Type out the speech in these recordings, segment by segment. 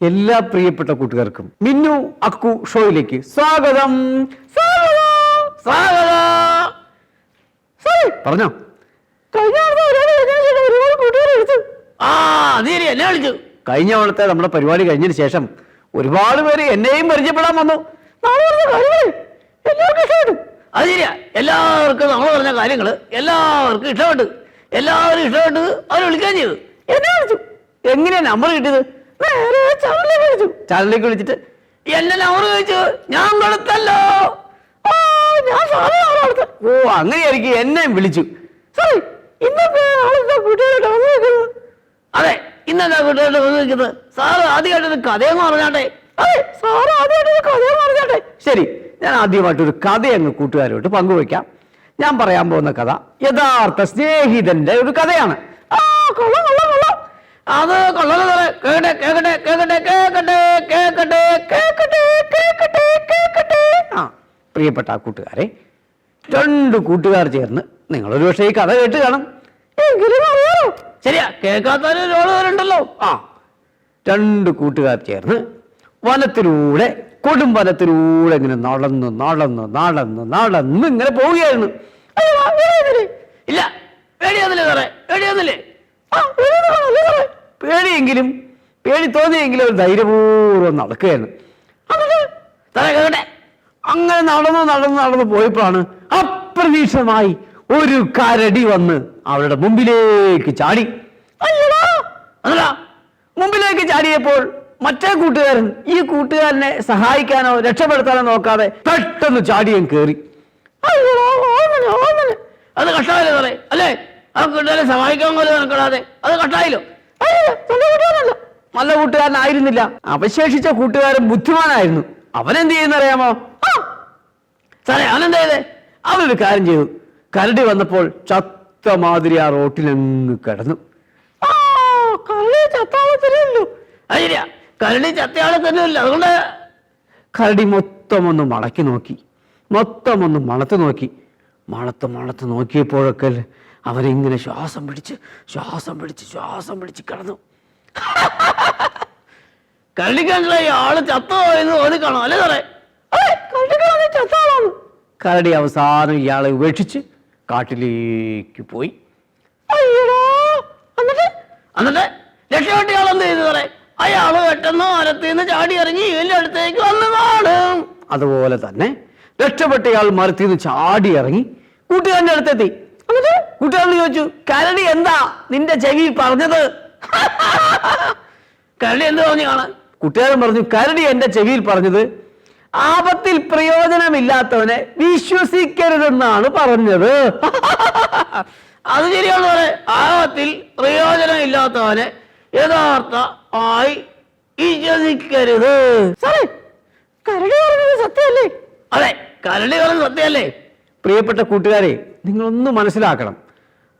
എല്ലാ പ്രിയപ്പെട്ട കൂട്ടുകാർക്കും മിന്നു അക്കു ഷോയിലേക്ക് സ്വാഗതം. പറഞ്ഞോ. കഴിഞ്ഞ തവണത്തെ നമ്മുടെ പരിപാടി കഴിഞ്ഞതിന് ശേഷം ഒരുപാട് പേര് എന്നെയും പരിചയപ്പെടാൻ വന്നു. അത് ശരിയാ, എല്ലാവർക്കും നമ്മൾ പറഞ്ഞ കാര്യങ്ങള് എല്ലാവർക്കും ഇഷ്ടപ്പെട്ടു. എല്ലാവരും ഇഷ്ടപ്പെട്ടു. അവർ വിളിക്കാൻ ചെയ്തു. എന്നെ വിളിച്ചു. എങ്ങനെയാ നമ്പർ കിട്ടിയത്? ചാനലിലേക്ക് വിളിച്ചിട്ട് എന്നെ നമ്പർ ചോദിച്ചു. ഞാൻ കൊടുത്തല്ലോ. ഓ അങ്ങനെയായിരിക്കും. എന്നെ വിളിച്ചു. അതെ, ഇന്നെന്താ കുട്ടികളുടെ വന്നിരിക്കുന്നത്? സാറ് ആദ്യമായിട്ടൊരു കഥയെന്ന് പറഞ്ഞാട്ടെ. ശരി, ഞാൻ ആദ്യമായിട്ടൊരു കഥ അങ്ങ് കൂട്ടുകാരോട്ട് പങ്കുവയ്ക്കാം. ഞാൻ പറയാൻ പോകുന്ന കഥ യഥാർത്ഥ സ്നേഹിതന്റെ ഒരു കഥയാണ്. അത് കൊള്ളാം സാറേ. കേക്കട്ടെ കേക്കട്ടെ കേക്കട്ടെ കേക്കട്ടെ കേക്കട്ടെ കേക്കട്ടെ കേക്കട്ടെ കേക്കട്ടെ. ആ പ്രിയപ്പെട്ട കൂട്ടുകാരെ, 2 കൂട്ടുകാർ ചേർന്ന് നിങ്ങളൊരു പക്ഷേ ഈ കഥ കേട്ട് കാണും. ശരിയാ, കേൾക്കാത്തൊരു റോള് വരുന്നുണ്ടല്ലോ. 2 കൂട്ടുകാർ ചേർന്ന് വനത്തിലൂടെ കൊടും വനത്തിലൂടെ ഇങ്ങനെ നടന്ന് നടന്ന് നടന്ന് നടന്ന് ഇങ്ങനെ പോവുകയായിരുന്നു. ഇല്ല, പേടിയൊന്നില്ലേ സാറേ? പേടിയൊന്നില്ലേ? പേടിയെങ്കിലും പേടി തോന്നിയെങ്കിലും ഒരു ധൈര്യപൂർവ്വം നടക്കുകയായിരുന്നു. സാറേ കേക്കട്ടെ. അങ്ങനെ നടന്ന് നടന്ന് നടന്ന് പോയപ്പോഴാണ് അപ്രതീക്ഷിതമായി ഒരു കരടി വന്ന് അവരുടെ മുമ്പിലേക്ക് ചാടി. മുമ്പിലേക്ക് ചാടിയപ്പോൾ മറ്റേ കൂട്ടുകാരൻ ഈ കൂട്ടുകാരനെ സഹായിക്കാനോ രക്ഷപ്പെടുത്താനോ നോക്കാതെ പെട്ടെന്ന് ചാടിയും കയറി. അത് കഷ്ടായില്ലോ സാറേ, അല്ലേ? ആ കൂട്ടുകാരെ സഹായിക്കാൻ പോലും നടക്കാതെ അത് കഷ്ടായില്ലോ. നല്ല കൂട്ടുകാരനായിരുന്നില്ല. അവശേഷിച്ച കൂട്ടുകാരൻ ബുദ്ധിമാനായിരുന്നു. അവനെന്ത് ചെയ്യുന്നറിയാമോ സാറേ? അവനെന്താ ചെയ്തേ? അവനൊരു കാര്യം ചെയ്തു. കരടി വന്നപ്പോൾ ചത്ത മാതിരി ആ റോട്ടിലങ്ങ് കിടന്നു. അത് ശരിയാ, കരടി ചത്തയാളെ തന്നെയല്ല. അതുകൊണ്ട് കരടി മൊത്തം ഒന്ന് മടക്കി നോക്കി, മൊത്തം ഒന്ന് മണത്ത് നോക്കി. മണത്ത് നോക്കിയപ്പോഴൊക്കെ അവരിങ്ങനെ ശ്വാസം പിടിച്ച് കിടന്നു. കരടിക്കാനുള്ള ആള് ചത്തുപോയെന്ന് തോന്നിക്കാണോ, അല്ലേ സാറേ? കരടി അവസാനം ഇയാളെ ഉപേക്ഷിച്ച് കാട്ടിലേക്ക് പോയി. എന്നിട്ട് രക്ഷപ്പെട്ട ആളെന്ത് ചെയ്തു സാറേ? അയാള് പെട്ടെന്ന് മരത്തിന്ന് ചാടി ഇറങ്ങി ഇതിന്റെ അടുത്തേക്ക് വന്ന് കാണും. അതുപോലെ തന്നെ രക്ഷപ്പെട്ടയാൾ മരത്തിൽ നിന്ന് ചാടി ഇറങ്ങി കൂട്ടുകാരന്റെ അടുത്തെത്തി. കൂട്ടുകാരൻ ചോദിച്ചു, കരടി എന്താ നിന്റെ ചെവിയിൽ പറഞ്ഞത്? കരടി എന്ത് പറഞ്ഞു കാണാൻ? കൂട്ടുകാരൻ പറഞ്ഞു, കരടി എന്റെ ചെവിയിൽ പറഞ്ഞത് ആപത്തിൽ പ്രയോജനമില്ലാത്തവനെ വിശ്വസിക്കരുതെന്നാണ് പറഞ്ഞത്. അത് ശരിയാണ് സാറേ. ആപത്തിൽ പ്രയോജനം ഇല്ലാത്തവനെ യഥാർത്ഥ ആയി വിശ്വസിക്കരുത്. സാറേ, കരടി പറഞ്ഞത് സത്യമല്ലേ? അതെ, കരടി പറഞ്ഞത് സത്യമല്ലേ? പ്രിയപ്പെട്ട കൂട്ടുകാരെ, നിങ്ങളൊന്ന് മനസ്സിലാക്കണം.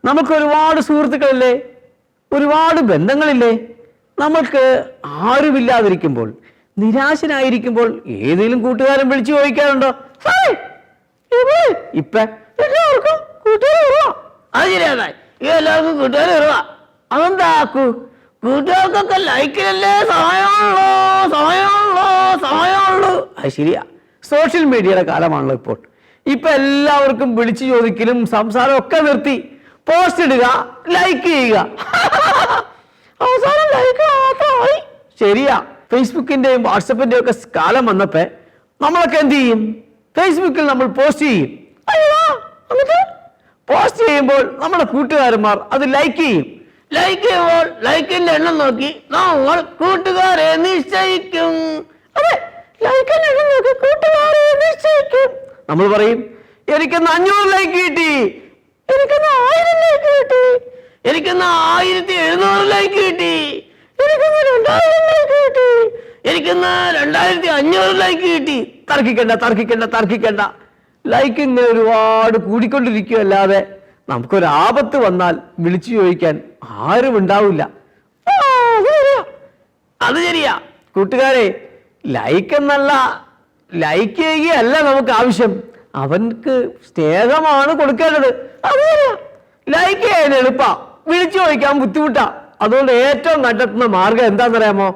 നമുക്ക് ഒരുപാട് സുഹൃത്തുക്കളില്ലേ, ഒരുപാട് ബന്ധങ്ങളില്ലേ? നമ്മൾക്ക് ആരുമില്ലാതിരിക്കുമ്പോൾ, നിരാശനായിരിക്കുമ്പോൾ ഏതെങ്കിലും കൂട്ടുകാരൻ വിളിച്ചു ചോദിക്കാറുണ്ടോ? ഇപ്പൊ എല്ലാവർക്കും കൂട്ടുകാർ. അത് ശരിയാണ്, എല്ലാവർക്കും കൂട്ടുകാർ വരുക. അതെന്താ കൂട്ടുകാർക്കൊക്കെ ലൈക്കിലല്ലേ സമയമുള്ളൂ. അത് ശരിയാ, സോഷ്യൽ മീഡിയയുടെ കാലമാണല്ലോ ഇപ്പോൾ. ഇപ്പൊ എല്ലാവർക്കും വിളിച്ചു ചോദിക്കലും സംസാരം ഒക്കെ നിർത്തി പോസ്റ്റ് ഇടുക, ലൈക്ക് ചെയ്യുക. അവസാനം ലൈക്ക് മാത്രമായി. ശരിയാ, ഫേസ്ബുക്കിന്റെയും വാട്സപ്പിന്റെയും ഒക്കെ കാലം വന്നപ്പോ നമ്മളൊക്കെ എന്ത് ചെയ്യും? ഫേസ്ബുക്കിൽ നമ്മൾ പോസ്റ്റ് ചെയ്യും. പോസ്റ്റ് ചെയ്യുമ്പോൾ നമ്മുടെ കൂട്ടുകാരന്മാർ അത് ലൈക്ക് ചെയ്യും. ലൈക്ക് ചെയ്യുമ്പോൾ ലൈക്കിന്റെ എണ്ണം നോക്കി നമ്മൾ കൂട്ടുകാരെ നിശ്ചയിക്കും. അതെ, ലൈക്കിന്റെ എണ്ണം നോക്കി കൂട്ടുകാരെ നിശ്ചയിക്കും. നമ്മൾ പറയും, എനിക്കൊന്ന് 500 ലൈക്ക് കിട്ടി, എനിക്കൊന്ന് 1000 ലൈക്ക് കിട്ടി, എനിക്കൊന്ന് 1700 ലൈക്ക് കിട്ടി, എനിക്കൊന്ന് 2000 ലൈക്ക് കിട്ടി, എനിക്കൊന്ന് 2500 ലൈക്ക് കിട്ടി. തർക്കിക്കണ്ട. ലൈക്ക് ഇങ്ങനെ ഒരുപാട് കൂടിക്കൊണ്ടിരിക്കുകയല്ലാതെ നമുക്കൊരാപത്ത് വന്നാൽ വിളിച്ചു ചോദിക്കാൻ ആരും ഉണ്ടാവില്ല. അത് ശരിയാ. കൂട്ടുകാരെ, ലൈക്ക് എന്നല്ല, ലൈക്ക് ചെയ്യുകയല്ല നമുക്ക് ആവശ്യം, അവൻക്ക് സ്നേഹമാണ് കൊടുക്കേണ്ടത്. അത് ലൈക്ക് ചെയ്യാൻ എളുപ്പാ, വിളിച്ചു ചോദിക്കാൻ ബുദ്ധിമുട്ടാ. അതുകൊണ്ട് ഏറ്റവും കണ്ടെത്തുന്ന മാർഗം എന്താണെന്നറിയാമോ?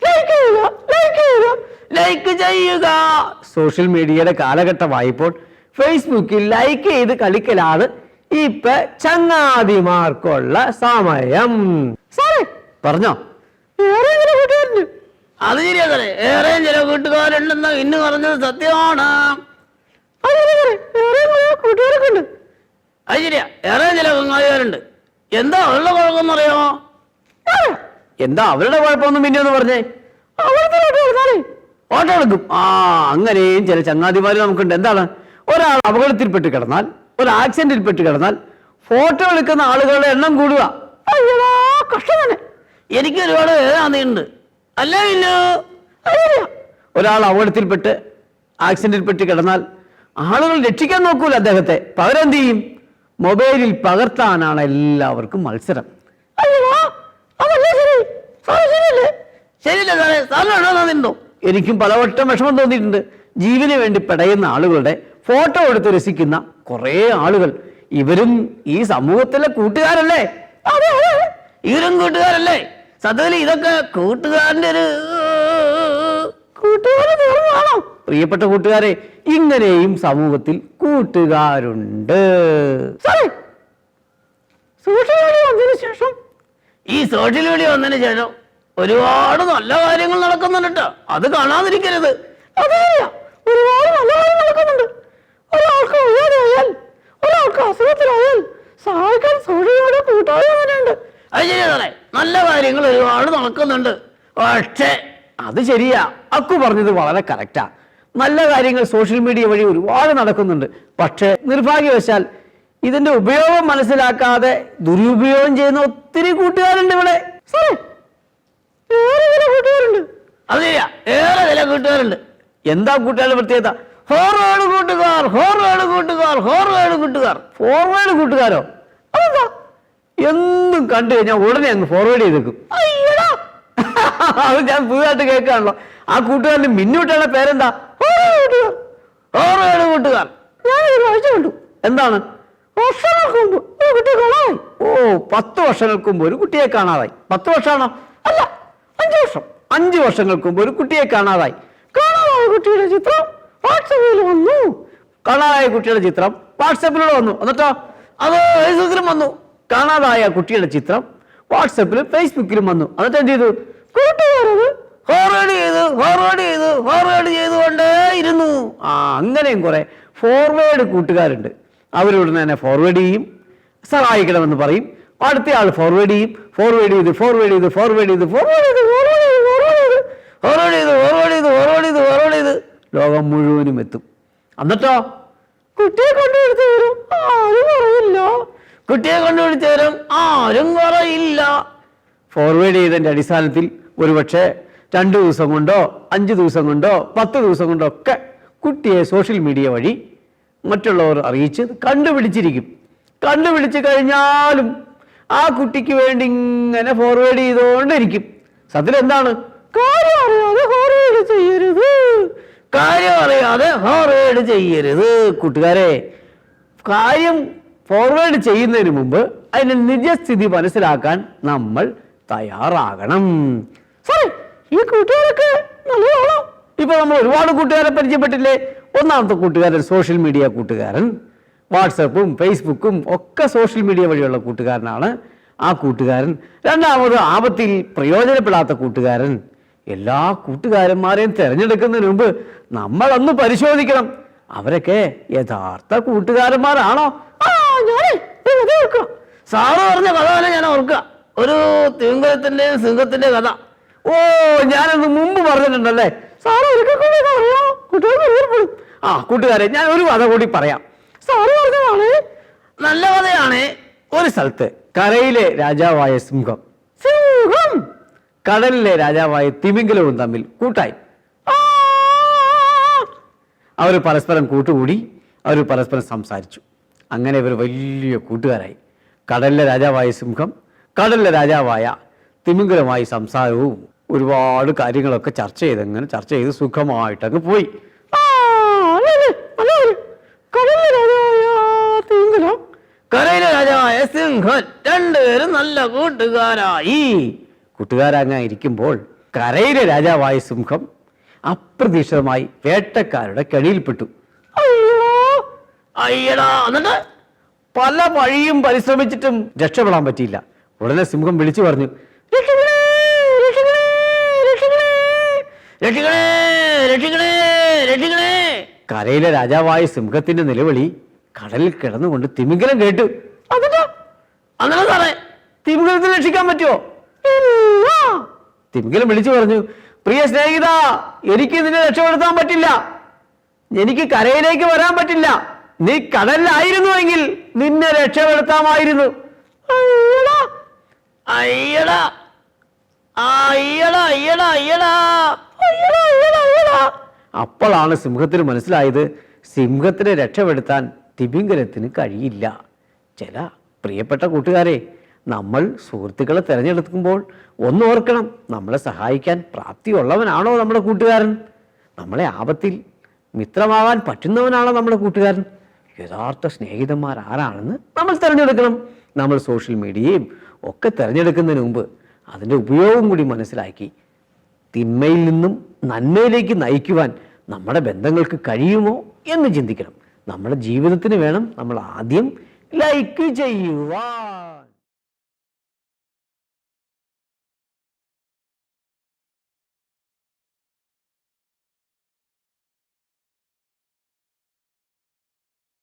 ലൈക്ക് ചെയ്യുക, ലൈക്ക് ചെയ്യുക, ലൈക്ക് ചെയ്യുക. സോഷ്യൽ മീഡിയയുടെ കാലഘട്ടമായപ്പോൾ ഫേസ്ബുക്കിൽ ലൈക്ക് ചെയ്ത് കളിക്കലാണ് ഇപ്പൊ ചങ്ങാതിമാർക്കുള്ള സമയം. സാറേ പറഞ്ഞോ? അത് ശരിയാ സാറേ, ഏറെ ചില കൂട്ടുകാരുണ്ടെന്ന് ഇന്ന് പറഞ്ഞത് സത്യമാണ്. അത് ശരിയാ, ഏറെ ചില ചങ്ങാതിമാരുണ്ട്. എന്താ അവരുടെ കുഴപ്പമെന്നറിയാമോ? എന്താ അവരുടെ കുഴപ്പമൊന്നും പിന്നെ ഒന്ന് പറഞ്ഞേ. ഓട്ടോ എടുക്കും. അങ്ങനെയും ചില ചങ്ങാതിമാര് നമുക്കുണ്ട്. എന്താണ്? ഒരാൾ അപകടത്തിൽപ്പെട്ട് കിടന്നാൽ, ഒരു ആക്സിഡന്റിൽപ്പെട്ട് കിടന്നാൽ ഫോട്ടോ എടുക്കുന്ന ആളുകളുടെ എണ്ണം കൂടുക. അയ്യോ കഷ്ടം തന്നെ. എനിക്ക് ഒരുപാട് വേദനയുണ്ട്. അല്ല ഇല്ല, ഒരാൾ അപകടത്തിൽപ്പെട്ട് ആക്സിഡന്റിൽപ്പെട്ട് കിടന്നാൽ ആളുകൾ രക്ഷിക്കാൻ നോക്കൂല അദ്ദേഹത്തെ. പകരം എന്ത് ചെയ്യും? മൊബൈലിൽ പകർത്താനാണ് എല്ലാവർക്കും മത്സരം. ശരിയല്ലേ സാറേ? സാറിനാണോ തോന്നിയിട്ടുണ്ടോ? എനിക്കും പലവട്ടം വിഷമം തോന്നിയിട്ടുണ്ട്. ജീവന് വേണ്ടി പെടയുന്ന ആളുകളുടെ ഫോട്ടോ എടുത്ത് രസിക്കുന്ന കുറേ ആളുകൾ. ഇവരും ഈ സമൂഹത്തിലെ കൂട്ടുകാരല്ലേ? ഇവരും കൂട്ടുകാരല്ലേ? സത്യത്തിൽ ഇതൊക്കെ കൂട്ടുകാരൻ്റെ ഒരു കൂട്ടുകാരാണോ? പ്രിയപ്പെട്ട കൂട്ടുകാരെ, ഇങ്ങനെയും സമൂഹത്തിൽ കൂട്ടുകാരുണ്ട്. സോഷ്യൽ മീഡിയ വന്നതിന് ശേഷം ഈ സോഷ്യൽ മീഡിയ വന്നതിന് ശേഷം ഒരുപാട് നല്ല കാര്യങ്ങൾ നടക്കുന്നുണ്ട്. അത് കാണാതിരിക്കരുത്. ഒരുപാട് നല്ല കാര്യങ്ങൾ നടക്കുന്നുണ്ട്. ഒരാൾക്ക് ഉയരായാൽ, ഒരാൾക്ക് അസുഖത്തിലായാൽ സഹായിക്കാൻ സോഷ്യൽ മീഡിയ കൂട്ടായ്മയുണ്ട്. അത് ശരിയാ സാറേ, നല്ല കാര്യങ്ങൾ ഒരുപാട് നടക്കുന്നുണ്ട്. പക്ഷേ അത് ശരിയാ, അക്കു പറഞ്ഞത് വളരെ കറക്റ്റാ. നല്ല കാര്യങ്ങൾ സോഷ്യൽ മീഡിയ വഴി ഒരുപാട് നടക്കുന്നുണ്ട്. പക്ഷേ നിർഭാഗ്യവശാൽ ഇതിന്റെ ഉപയോഗം മനസ്സിലാക്കാതെ ദുരുപയോഗം ചെയ്യുന്ന ഒത്തിരി കൂട്ടുകാരുണ്ട് ഇവിടെ. കൂട്ടുകാരുണ്ട്. അത് ശരിയാ, ഏറെ ചില കൂട്ടുകാരുണ്ട്. എന്താ കൂട്ടുകാരുടെ പ്രത്യേകത? ഫോർവേഡ് കൂട്ടുകാർ, ഫോർവേഡ് കൂട്ടുകാർ, ഫോർവേഡ് കൂട്ടുകാർ. ഫോർവേഡ് കൂട്ടുകാരോ? അതെന്താ? എന്തും കണ്ടു കഴിഞ്ഞാൽ ഉടനെ അങ്ങ് ഫോർവേഡ് ചെയ്തേക്കും. അത് ഞാൻ പുതുതായിട്ട് കേൾക്കാണല്ലോ. ആ കൂട്ടുകാരന് മിന്നൂട്ടുള്ള പേരെന്താ? ഫോർവേഡ് കൂട്ടുകാർ. ഞാനൊരു ആഴ്ച കണ്ടു. എന്താണ്? വർഷങ്ങൾക്ക് മുമ്പ് ഒരു കുട്ടിയെ കാണാതായി. 10 വർഷങ്ങൾക്ക് മുമ്പ് ഒരു കുട്ടിയെ കാണാതായി. 10 വർഷമാണോ? അല്ല, 5 വർഷം. 5 വർഷങ്ങൾക്ക് മുമ്പ് ഒരു കുട്ടിയെ കാണാതായി. കാണാതായ കുട്ടിയുടെ ചിത്രം വാട്സപ്പിൽ വന്നു. കാണാതായ കുട്ടിയുടെ ചിത്രം വാട്സപ്പിലൂടെ വന്നു. എന്നിട്ടോ അത് ഫേസ്ബുക്കിലും വന്നു. കാണാതായ കുട്ടിയുടെ ചിത്രം വാട്സപ്പിലും ഫേസ്ബുക്കിലും വന്നു. എന്നിട്ട് എന്ത് ചെയ്തു? കൂട്ടുകാരത് ഫോർവേഡ് ചെയ്തുകൊണ്ടേ ഇരുന്നു. അങ്ങനെയും കുറെ ഫോർവേഡ് കൂട്ടുകാരുണ്ട്. അവരോട് തന്നെ ഫോർവേഡ് ചെയ്യും, സഹായിക്കണമെന്ന് പറയും. അടുത്ത ആൾ ഫോർവേഡ് ചെയ്യും, ഫോർവേഡ് ചെയ്ത് ലോകം മുഴുവനും എത്തും. എന്നിട്ടോ കുട്ടിയെ കൊണ്ടുപിടിച്ചു വരും, ആരും പറയില്ല. കുട്ടിയെ കണ്ടുപിടിച്ചു തരും, ആരും കുറയില്ല. ഫോർവേഡ് ചെയ്തതിന്റെ അടിസ്ഥാനത്തിൽ ഒരുപക്ഷെ 2 ദിവസം കൊണ്ടോ 5 ദിവസം കൊണ്ടോ 10 ദിവസം കൊണ്ടോ ഒക്കെ കുട്ടിയെ സോഷ്യൽ മീഡിയ വഴി മറ്റുള്ളവർ അറിയിച്ച് കണ്ടുപിടിച്ചിരിക്കും. കണ്ടുപിടിച്ച് കഴിഞ്ഞാലും ആ കുട്ടിക്ക് വേണ്ടി ഇങ്ങനെ ഫോർവേഡ് ചെയ്തുകൊണ്ടിരിക്കും. സത്യത്തിൽ എന്താണ്? കാര്യം അറിയാതെ ഫോർവേഡ് ചെയ്യരുത്, കാര്യം അറിയാതെ ഫോർവേഡ് ചെയ്യരുത്. കൂട്ടുകാരെ, കാര്യം ഫോർവേഡ് ചെയ്യുന്നതിന് മുമ്പ് അതിന്റെ നിജസ്ഥിതി മനസ്സിലാക്കാൻ നമ്മൾ തയ്യാറാകണം. ഈ കൂട്ടുകാരൊക്കെ നല്ലതാണോ? ഇപ്പൊ നമ്മൾ ഒരുപാട് കൂട്ടുകാരെ പരിചയപ്പെട്ടില്ലേ? ഒന്നാമത്തെ കൂട്ടുകാരൻ സോഷ്യൽ മീഡിയ കൂട്ടുകാരൻ. വാട്സപ്പും ഫേസ്ബുക്കും ഒക്കെ സോഷ്യൽ മീഡിയ വഴിയുള്ള കൂട്ടുകാരനാണ് ആ കൂട്ടുകാരൻ. രണ്ടാമത് ആപത്തിൽ പ്രയോജനപ്പെടാത്ത കൂട്ടുകാരൻ. എല്ലാ കൂട്ടുകാരന്മാരെയും തിരഞ്ഞെടുക്കുന്നതിന് മുമ്പ് നമ്മളൊന്ന് പരിശോധിക്കണം, അവരൊക്കെ യഥാർത്ഥ കൂട്ടുകാരന്മാരാണോ? സാറ് പറഞ്ഞ കഥ തന്നെ ഞാൻ ഓർക്കുക. ഒരു തിമിംഗലത്തിന്റെയും സിംഹത്തിന്റെ കഥ. ഞാനത് മുമ്പ് പറഞ്ഞിട്ടുണ്ടല്ലേ? സാറ് കൂട്ടുകാരെ, ഞാൻ ഒരു കഥ കൂടി പറയാം. സാറ് പറഞ്ഞതാണ്, നല്ല കഥയാണ്. ഒരു സ്ഥലത്ത് കരയിലെ രാജാവായ സിംഹം കടലിലെ രാജാവായ തിമിംഗലവും തമ്മിൽ കൂട്ടായി. അവർ പരസ്പരം കൂട്ടുകൂടി, അവർ പരസ്പരം സംസാരിച്ചു. അങ്ങനെ ഇവർ വലിയ കൂട്ടുകാരായി. കടലിലെ രാജാവായ സിംഹം കടലിലെ രാജാവായ തിമിംഗലമായി സംസാരവും ഒരുപാട് കാര്യങ്ങളൊക്കെ ചർച്ച ചെയ്ത് സുഖമായിട്ട് അങ്ങ് പോയി. കരയിലെ രാജാവായ സിംഹൻ രണ്ടുപേരും നല്ല കൂട്ടുകാരായി. കൂട്ടുകാരങ്ങായിരിക്കുമ്പോൾ കരയിലെ രാജാവായ സിംഹം അപ്രതീക്ഷിതമായി വേട്ടക്കാരുടെ കെണിയിൽപ്പെട്ടു. അയ്യടാ, എന്നിട്ട് പല വഴിയും പരിശ്രമിച്ചിട്ടും രക്ഷപ്പെടാൻ പറ്റിയില്ല. ഉടനെ സിംഹം വിളിച്ചു പറഞ്ഞു, രക്ഷിക്കണേ, രക്ഷിക്കണേ, രക്ഷിക്കണേ. കരയിലെ രാജാവായ സിംഹത്തിന്റെ നിലവിളി കടലിൽ കിടന്നുകൊണ്ട് തിമിംഗലം കേട്ടു. അങ്ങനെ സാറേ, തിമിംഗലത്തിന് രക്ഷിക്കാൻ പറ്റുമോ? തിമിംഗലം വിളിച്ചു പറഞ്ഞു, പ്രിയ സ്നേഹിത, എനിക്ക് നിന്നെ രക്ഷപ്പെടുത്താൻ പറ്റില്ല. എനിക്ക് കരയിലേക്ക് വരാൻ പറ്റില്ല. നീ കടലിലായിരുന്നുവെങ്കിൽ നിന്നെ രക്ഷപ്പെടുത്താമായിരുന്നു. അയ്യടാ, അയ്യടാ, അയ്യടാ, അയ്യടാ. അപ്പോഴാണ് സിംഹത്തിന് മനസ്സിലായത്, സിംഹത്തിനെ രക്ഷപ്പെടുത്താൻ തിമിംഗലത്തിന് കഴിയില്ല. ചില പ്രിയപ്പെട്ട കൂട്ടുകാരെ, നമ്മൾ സുഹൃത്തുക്കളെ തിരഞ്ഞെടുക്കുമ്പോൾ ഒന്നോർക്കണം, നമ്മളെ സഹായിക്കാൻ പ്രാപ്തിയുള്ളവനാണോ നമ്മുടെ കൂട്ടുകാരൻ? നമ്മളെ ആപത്തിൽ മിത്രമാവാൻ പറ്റുന്നവനാണോ നമ്മുടെ കൂട്ടുകാരൻ? യഥാർത്ഥ സ്നേഹിതന്മാർ ആരാണെന്ന് നമ്മൾ തിരഞ്ഞെടുക്കണം. നമ്മൾ സോഷ്യൽ മീഡിയയും ഒക്കെ തിരഞ്ഞെടുക്കുന്നതിന് മുമ്പ് അതിൻ്റെ ഉപയോഗം കൂടി മനസ്സിലാക്കി തിന്മയിൽ നിന്നും നന്മയിലേക്ക് നയിക്കുവാൻ നമ്മുടെ ബന്ധങ്ങൾക്ക് കഴിയുമോ എന്ന് ചിന്തിക്കണം. നമ്മുടെ ജീവിതത്തിന് വേണം നമ്മൾ ആദ്യം ലൈക്ക് ചെയ്യുക.